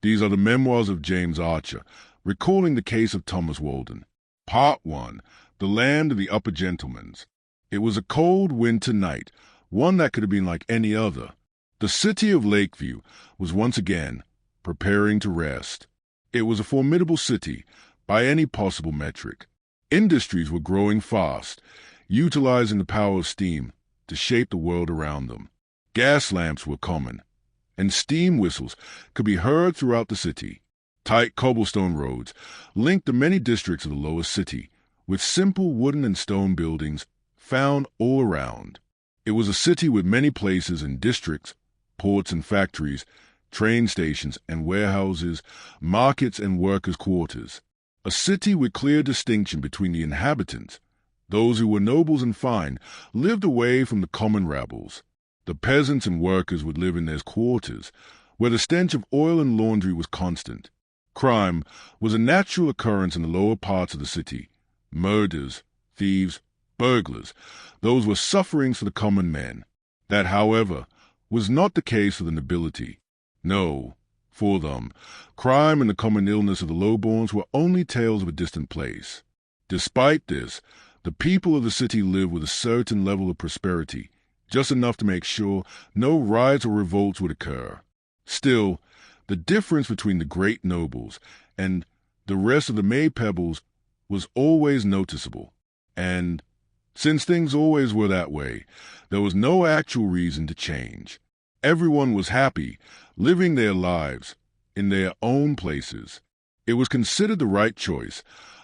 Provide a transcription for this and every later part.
These are the memoirs of James Archer, recalling the case of Thomas Walden. Part 1. The Land of the Upper Gentlemans. It was a cold winter night, one that could have been like any other. The city of Lakeview was once again preparing to rest. It was a formidable city by any possible metric. Industries were growing fast, utilizing the power of steam to shape the world around them. Gas lamps were common, and steam whistles could be heard throughout the city. Tight cobblestone roads linked the many districts of the lower city, with simple wooden and stone buildings found all around. It was a city with many places and districts, ports and factories, train stations and warehouses, markets and workers' quarters. A city with clear distinction between the inhabitants. Those who were nobles and fine lived away from the common rabbles. The peasants and workers would live in their quarters, where the stench of oil and laundry was constant. Crime was a natural occurrence in the lower parts of the city. Murders, thieves, burglars, those were sufferings for the common man. That, however, was not the case for the nobility. No, for them, crime and the common illness of the lowborns were only tales of a distant place. Despite this, the people of the city lived with a certain level of prosperity, just enough to make sure no riots or revolts would occur. Still, the difference between the great nobles and the rest of the May Pebbles was always noticeable, and since things always were that way, there was no actual reason to change. Everyone was happy, living their lives in their own places. It was considered the right choice.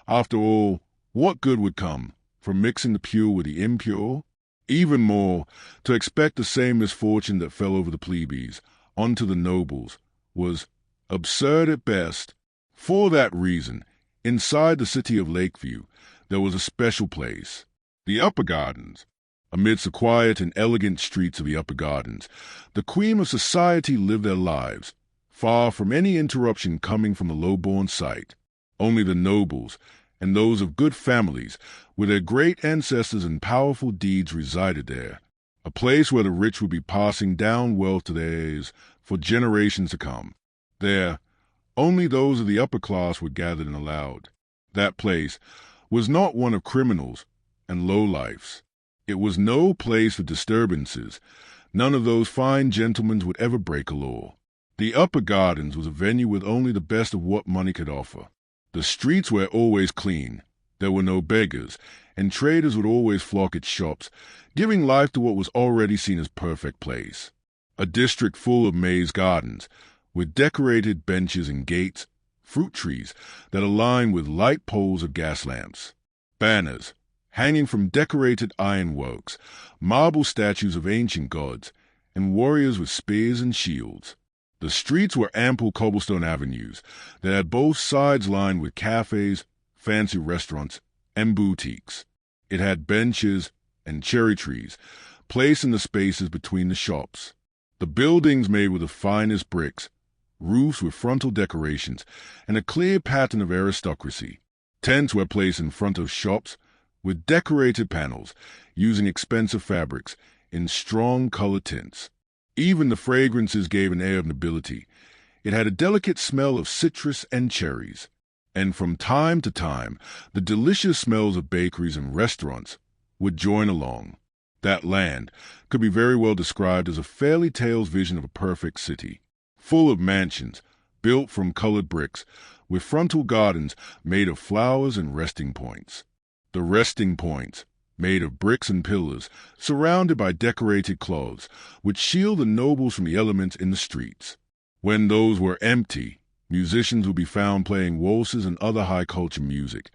After all, what good would come from mixing the pure with the impure? Even more, to expect the same misfortune that fell over the plebeians onto the nobles was absurd at best. For that reason, inside the city of Lakeview, there was a special place, the Upper Gardens. Amidst the quiet and elegant streets of the Upper Gardens, the cream of society lived their lives, far from any interruption coming from the low-born side. Only the nobles, and those of good families, with their great ancestors and powerful deeds resided there, a place where the rich would be passing down wealth to their heirs for generations to come. There, only those of the upper class were gathered and allowed. That place was not one of criminals and lowlifes. It was no place for disturbances. None of those fine gentlemen would ever break a law. The Upper Gardens was a venue with only the best of what money could offer. The streets were always clean. There were no beggars, and traders would always flock its shops, giving life to what was already seen as perfect place. A district full of maize gardens, with decorated benches and gates, fruit trees that aligned with light poles of gas lamps, banners hanging from decorated ironworks, marble statues of ancient gods, and warriors with spears and shields. The streets were ample cobblestone avenues that had both sides lined with cafes, fancy restaurants, and boutiques. It had benches and cherry trees placed in the spaces between the shops. The buildings made with the finest bricks, roofs with frontal decorations, and a clear pattern of aristocracy. Tents were placed in front of shops with decorated panels, using expensive fabrics in strong color tints. Even the fragrances gave an air of nobility. It had a delicate smell of citrus and cherries, and from time to time the delicious smells of bakeries and restaurants would join along. That land could be very well described as a fairy tale's vision of a perfect city, full of mansions built from colored bricks, with frontal gardens made of flowers and resting points. The resting points, made of bricks and pillars, surrounded by decorated cloths, would shield the nobles from the elements in the streets. When those were empty, musicians would be found playing waltzes and other high-culture music,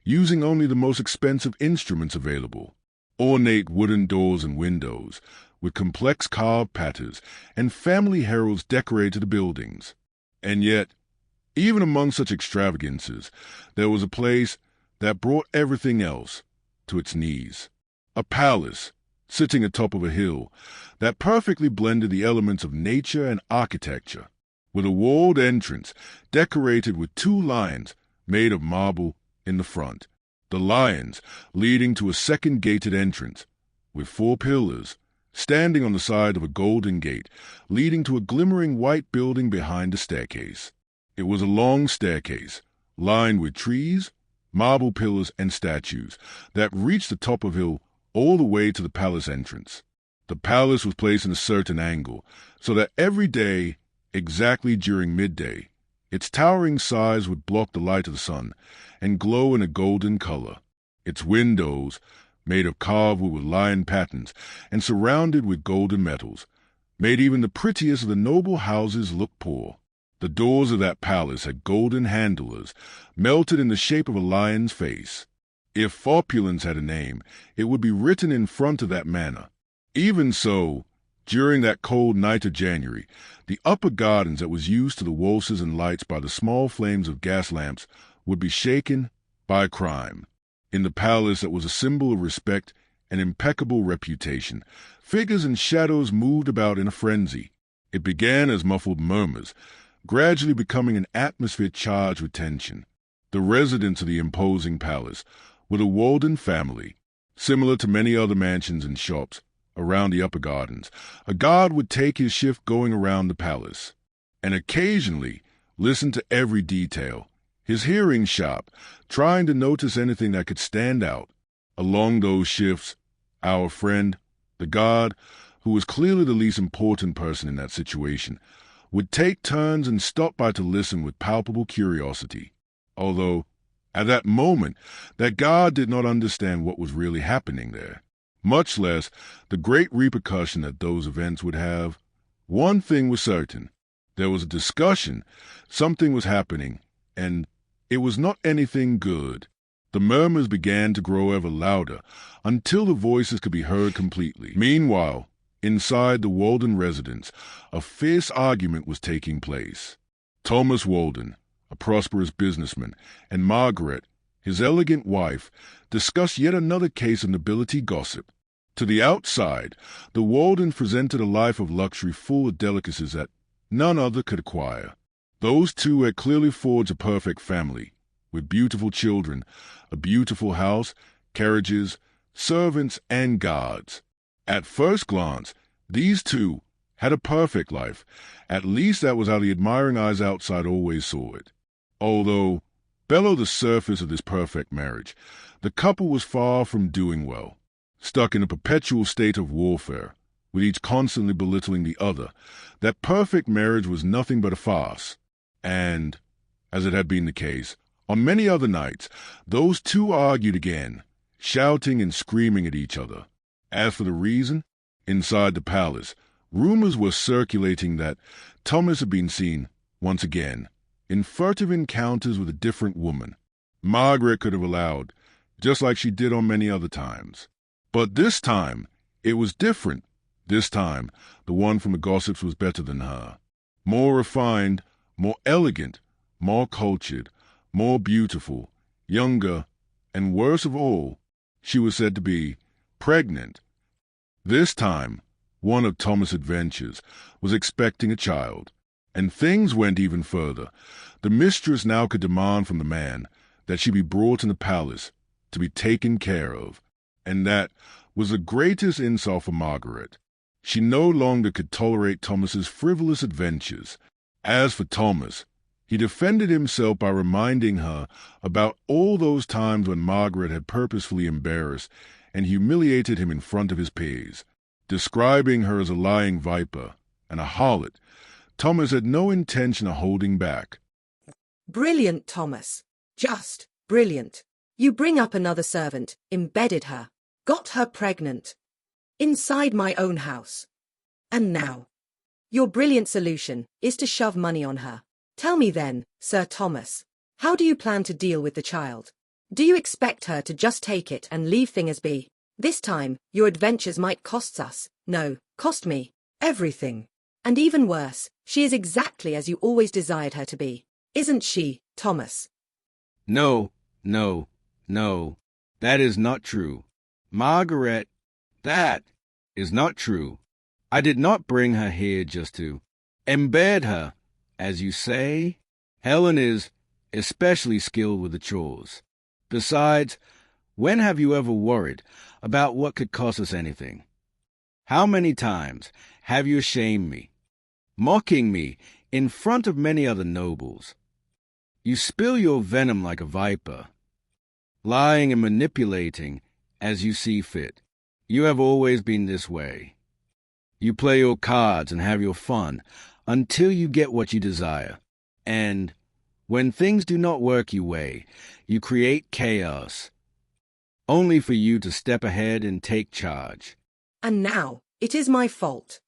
using only the most expensive instruments available. Ornate wooden doors and windows, with complex carved patterns, and family heralds decorated the buildings. And yet, even among such extravagances, there was a place that brought everything else to its knees. A palace, sitting atop of a hill, that perfectly blended the elements of nature and architecture, with a walled entrance decorated with 2 lions made of marble in the front, the lions leading to a second gated entrance, with 4 pillars, standing on the side of a golden gate, leading to a glimmering white building behind the staircase. It was a long staircase, lined with trees, marble pillars, and statues, that reached the top of the hill all the way to the palace entrance. The palace was placed in a certain angle, so that every day, exactly during midday, its towering size would block the light of the sun and glow in a golden color. Its windows, made of carved wood with lion patterns and surrounded with golden metals, made even the prettiest of the noble houses look poor. The doors of that palace had golden handlers, melted in the shape of a lion's face. If opulence had a name, it would be written in front of that manor. Even so, during that cold night of January, the upper gardens that was used to the waltzes and lights by the small flames of gas lamps would be shaken by crime. In the palace that was a symbol of respect and impeccable reputation, figures and shadows moved about in a frenzy. It began as muffled murmurs, gradually becoming an atmosphere charged with tension. The residents of the imposing palace were the Walden family. Similar to many other mansions and shops around the upper gardens, a guard would take his shift going around the palace, and occasionally listen to every detail, his hearing sharp, trying to notice anything that could stand out. Along those shifts, our friend, the guard, who was clearly the least important person in that situation, would take turns and stop by to listen with palpable curiosity. Although, at that moment, that guard did not understand what was really happening there, much less the great repercussion that those events would have. One thing was certain. There was a discussion, something was happening, and it was not anything good. The murmurs began to grow ever louder until the voices could be heard completely. Meanwhile, inside the Walden residence, a fierce argument was taking place. Thomas Walden, a prosperous businessman, and Margaret, his elegant wife, discussed yet another case of nobility gossip. To the outside, the Waldens presented a life of luxury full of delicacies that none other could acquire. Those two had clearly forged a perfect family, with beautiful children, a beautiful house, carriages, servants, and guards. At first glance, these two had a perfect life. At least that was how the admiring eyes outside always saw it. Although, below the surface of this perfect marriage, the couple was far from doing well, stuck in a perpetual state of warfare, with each constantly belittling the other. That perfect marriage was nothing but a farce. And, as it had been the case, on many other nights, those two argued again, shouting and screaming at each other. As for the reason, inside the palace, rumors were circulating that Thomas had been seen, once again, in furtive encounters with a different woman. Margaret could have allowed, just like she did on many other times. But this time, it was different. This time, the one from the gossips was better than her. More refined, more elegant, more cultured, more beautiful, younger, and worst of all, she was said to be pregnant. This time, one of Thomas' adventures was expecting a child, and things went even further. The mistress now could demand from the man that she be brought in the palace to be taken care of, and that was the greatest insult for Margaret. She no longer could tolerate Thomas's frivolous adventures. As for Thomas, he defended himself by reminding her about all those times when Margaret had purposefully embarrassed and humiliated him in front of his peers. Describing her as a lying viper and a harlot, Thomas had no intention of holding back. Brilliant, Thomas. Just brilliant. You bring up another servant, embedded her, got her pregnant. Inside my own house. And now, your brilliant solution is to shove money on her. Tell me then, Sir Thomas, how do you plan to deal with the child? Do you expect her to just take it and leave things be? This time, your adventures might cost us, no, cost me, everything. And even worse, she is exactly as you always desired her to be. Isn't she, Thomas? No, no, no. That is not true. Margaret, that is not true. I did not bring her here just to embed her, as you say. Helen is especially skilled with the chores. Besides, when have you ever worried about what could cost us anything? How many times have you shamed me, mocking me in front of many other nobles, You spill your venom like a viper, lying and manipulating as you see fit. You have always been this way. You play your cards and have your fun until you get what you desire. And when things do not work your way, you create chaos, only for you to step ahead and take charge. And now, it is my fault.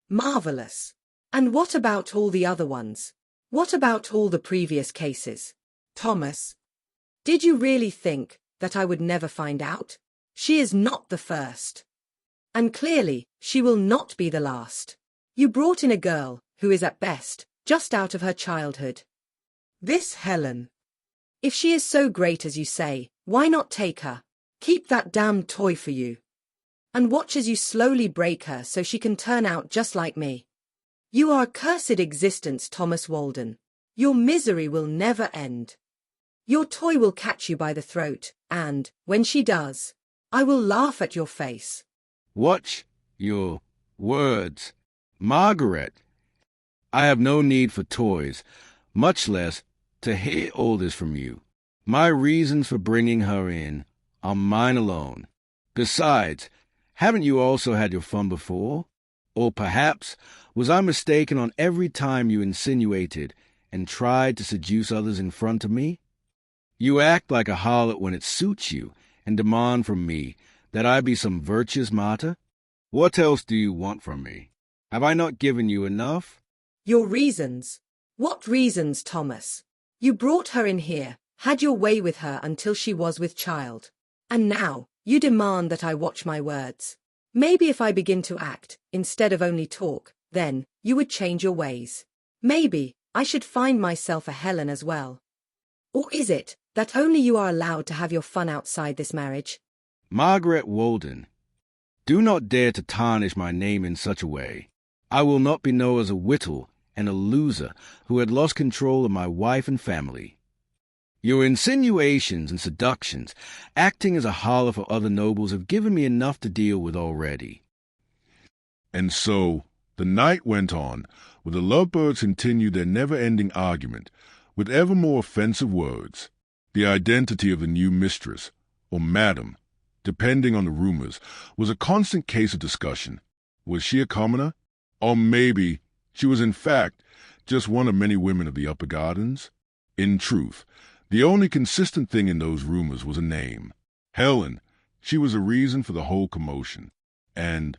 Marvelous. And what about all the other ones? What about all the previous cases? Thomas, did you really think that I would never find out? She is not the first. And clearly, she will not be the last. You brought in a girl who is at best just out of her childhood. This Helen. If she is so great as you say, why not take her? Keep that damned toy for you. And watch as you slowly break her so she can turn out just like me. You are a cursed existence, Thomas Walden. Your misery will never end. Your toy will catch you by the throat, and, when she does, I will laugh at your face. Watch your words. Margaret, I have no need for toys, much less to hear all this from you. My reasons for bringing her in are mine alone. Besides, haven't you also had your fun before? Or perhaps was I mistaken on every time you insinuated and tried to seduce others in front of me? You act like a harlot when it suits you and demand from me that I be some virtuous martyr? What else do you want from me? Have I not given you enough? Your reasons. What reasons, Thomas? You brought her in here, had your way with her until she was with child. And now, you demand that I watch my words. Maybe if I begin to act, instead of only talk, then, you would change your ways. Maybe, I should find myself a Helen as well. Or is it, that only you are allowed to have your fun outside this marriage? Margaret Walden, do not dare to tarnish my name in such a way. I will not be known as a wittol and a loser who had lost control of my wife and family. Your insinuations and seductions, acting as a harlot for other nobles, have given me enough to deal with already. And so the night went on, where the lovebirds continued their never-ending argument, with ever more offensive words. The identity of the new mistress, or madam, depending on the rumors, was a constant case of discussion. Was she a commoner? Or maybe she was in fact just one of many women of the upper gardens? In truth, the only consistent thing in those rumors was a name. Helen. She was a reason for the whole commotion. And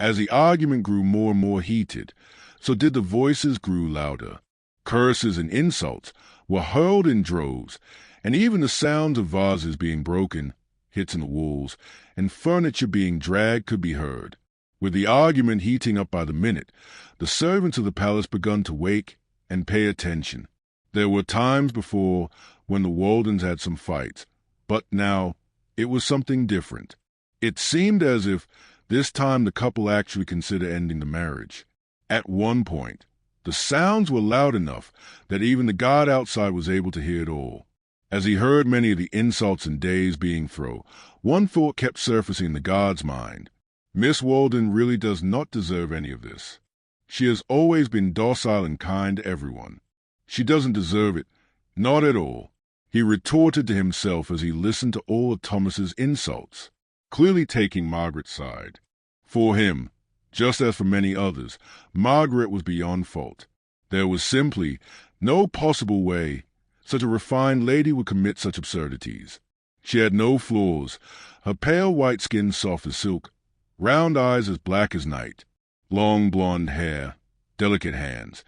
as the argument grew more and more heated, so did the voices grew louder. Curses and insults were hurled in droves, and even the sounds of vases being broken, hits in the walls, and furniture being dragged could be heard. With the argument heating up by the minute, the servants of the palace begun to wake and pay attention. There were times before when the Waldens had some fights, but now it was something different. It seemed as if this time the couple actually considered ending the marriage. At one point, the sounds were loud enough that even the guard outside was able to hear it all. As he heard many of the insults and days being thrown, one thought kept surfacing in the guard's mind. Miss Walden really does not deserve any of this. She has always been docile and kind to everyone. She doesn't deserve it, not at all. He retorted to himself as he listened to all of Thomas's insults, clearly taking Margaret's side. For him, just as for many others, Margaret was beyond fault. There was simply no possible way such a refined lady would commit such absurdities. She had no flaws, her pale white skin soft as silk, round eyes as black as night, long blonde hair, delicate hands.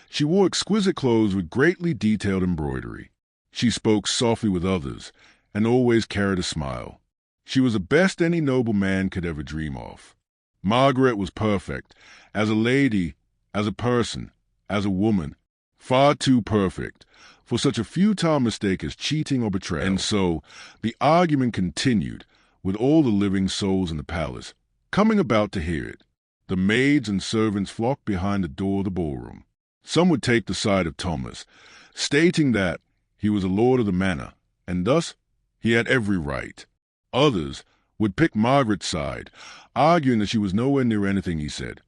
She wore exquisite clothes with greatly detailed embroidery. She spoke softly with others, and always carried a smile. She was the best any noble man could ever dream of. Margaret was perfect, as a lady, as a person, as a woman, far too perfect for such a futile mistake as cheating or betrayal. And so the argument continued, with all the living souls in the palace coming about to hear it. The maids and servants flocked behind the door of the ballroom. Some would take the side of Thomas, stating that he was a lord of the manor, and thus he had every right. Others would pick Margaret's side, arguing that she was nowhere near anything he said,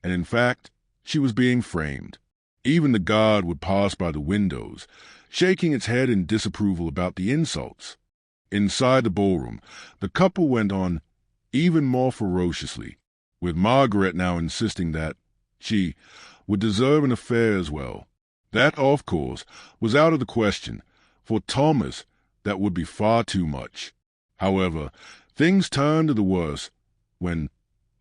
and in fact, she was being framed. Even the guard would pass by the windows, shaking its head in disapproval about the insults. Inside the ballroom, the couple went on even more ferociously, with Margaret now insisting that she would deserve an affair as well. That, of course, was out of the question. For Thomas, that would be far too much. However, things turned to the worse when,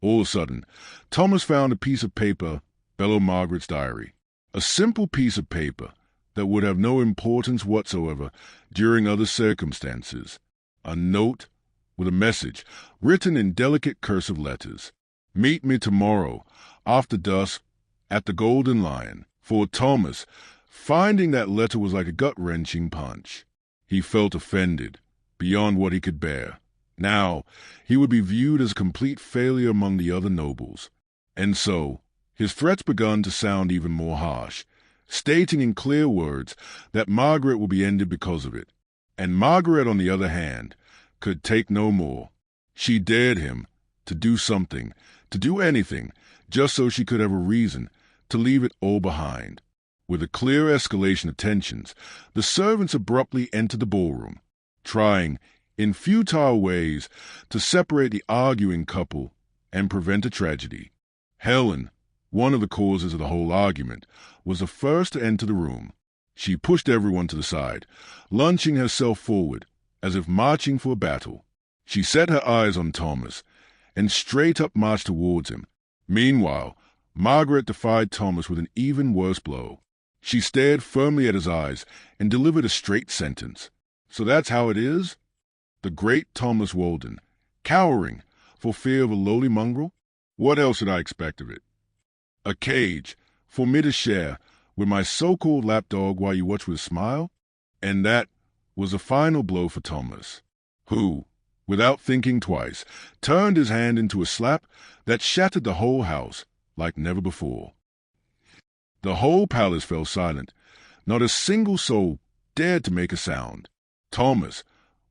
all of a sudden, Thomas found a piece of paper below Margaret's diary. A simple piece of paper that would have no importance whatsoever during other circumstances. A note with a message written in delicate cursive letters. Meet me tomorrow, after dusk, at the Golden Lion. For Thomas, finding that letter was like a gut-wrenching punch. He felt offended, beyond what he could bear. Now, he would be viewed as a complete failure among the other nobles. And so, his threats begun to sound even more harsh, stating in clear words that Margaret would be ended because of it. And Margaret, on the other hand, could take no more. She dared him to do something, to do anything, just so she could have a reason to leave it all behind. With a clear escalation of tensions, the servants abruptly entered the ballroom, trying, in futile ways, to separate the arguing couple and prevent a tragedy. Helen, one of the causes of the whole argument, was the first to enter the room. She pushed everyone to the side, launching herself forward, as if marching for a battle. She set her eyes on Thomas, and straight up marched towards him. Meanwhile, Margaret defied Thomas with an even worse blow. She stared firmly at his eyes and delivered a straight sentence. So that's how it is? The great Thomas Walden, cowering for fear of a lowly mongrel? What else did I expect of it? A cage for me to share with my so-called lapdog while you watch with a smile? And that was a final blow for Thomas, who, without thinking twice, turned his hand into a slap that shattered the whole house like never before. The whole palace fell silent. Not a single soul dared to make a sound. Thomas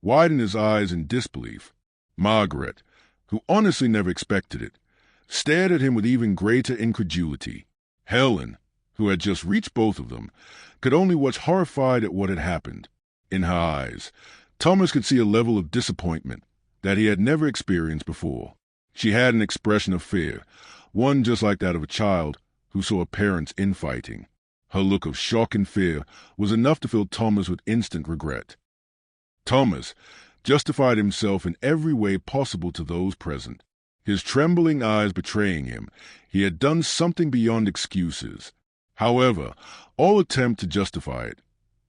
widened his eyes in disbelief. Margaret, who honestly never expected it, stared at him with even greater incredulity. Helen, who had just reached both of them, could only watch horrified at what had happened. In her eyes, Thomas could see a level of disappointment that he had never experienced before. She had an expression of fear, one just like that of a child who saw a parent's infighting. Her look of shock and fear was enough to fill Thomas with instant regret. Thomas justified himself in every way possible to those present, his trembling eyes betraying him. He had done something beyond excuses. However, all attempt to justify it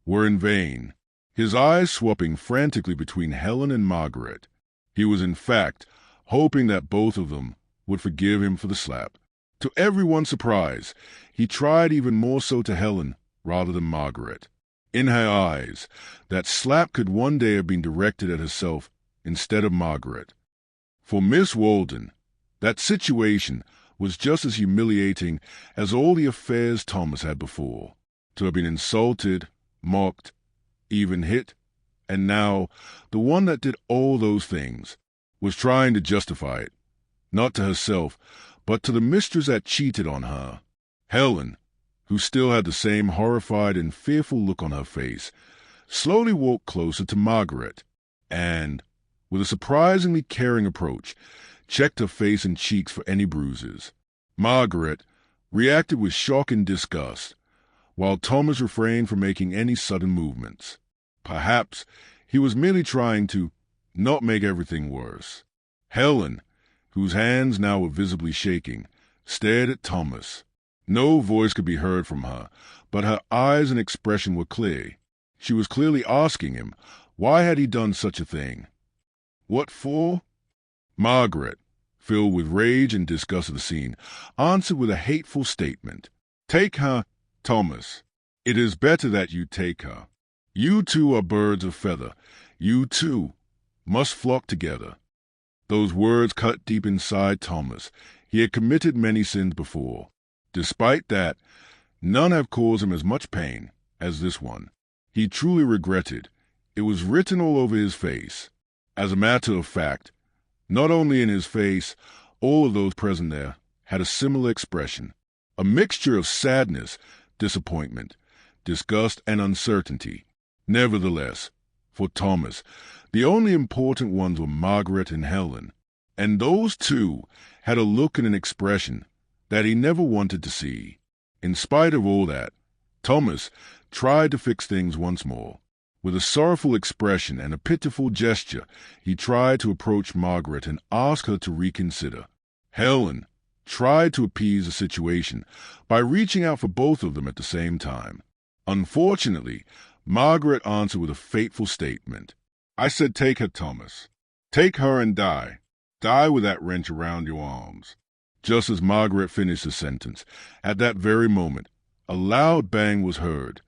were in vain, his eyes swapping frantically between Helen and Margaret. He was in fact hoping that both of them would forgive him for the slap. To everyone's surprise, he tried even more so to Helen rather than Margaret. In her eyes, that slap could one day have been directed at herself instead of Margaret. For Miss Walden, that situation was just as humiliating as all the affairs Thomas had before. To have been insulted, mocked, even hit, and now the one that did all those things was trying to justify it, not to herself, but to the mistress that cheated on her. Helen, who still had the same horrified and fearful look on her face, slowly walked closer to Margaret, and, with a surprisingly caring approach, checked her face and cheeks for any bruises. Margaret reacted with shock and disgust, while Thomas refrained from making any sudden movements. Perhaps he was merely trying to not make everything worse. Helen, whose hands now were visibly shaking, stared at Thomas. No voice could be heard from her, but her eyes and expression were clear. She was clearly asking him, why had he done such a thing? What for? Margaret, filled with rage and disgust of the scene, answered with a hateful statement. Take her, Thomas. It is better that you take her. You two are birds of feather. You two must flock together. Those words cut deep inside Thomas. He had committed many sins before. Despite that, none have caused him as much pain as this one. He truly regretted. It was written all over his face. As a matter of fact, not only in his face, all of those present there had a similar expression, a mixture of sadness, disappointment, disgust, and uncertainty. Nevertheless, for Thomas, the only important ones were Margaret and Helen, and those two had a look and an expression that he never wanted to see. In spite of all that, Thomas tried to fix things once more. With a sorrowful expression and a pitiful gesture, he tried to approach Margaret and ask her to reconsider. Helen tried to appease the situation by reaching out for both of them at the same time. Unfortunately, Margaret answered with a fateful statement. "I said take her, Thomas. Take her and die. Die with that wrench around your arms." Just as Margaret finished the sentence, at that very moment, a loud bang was heard,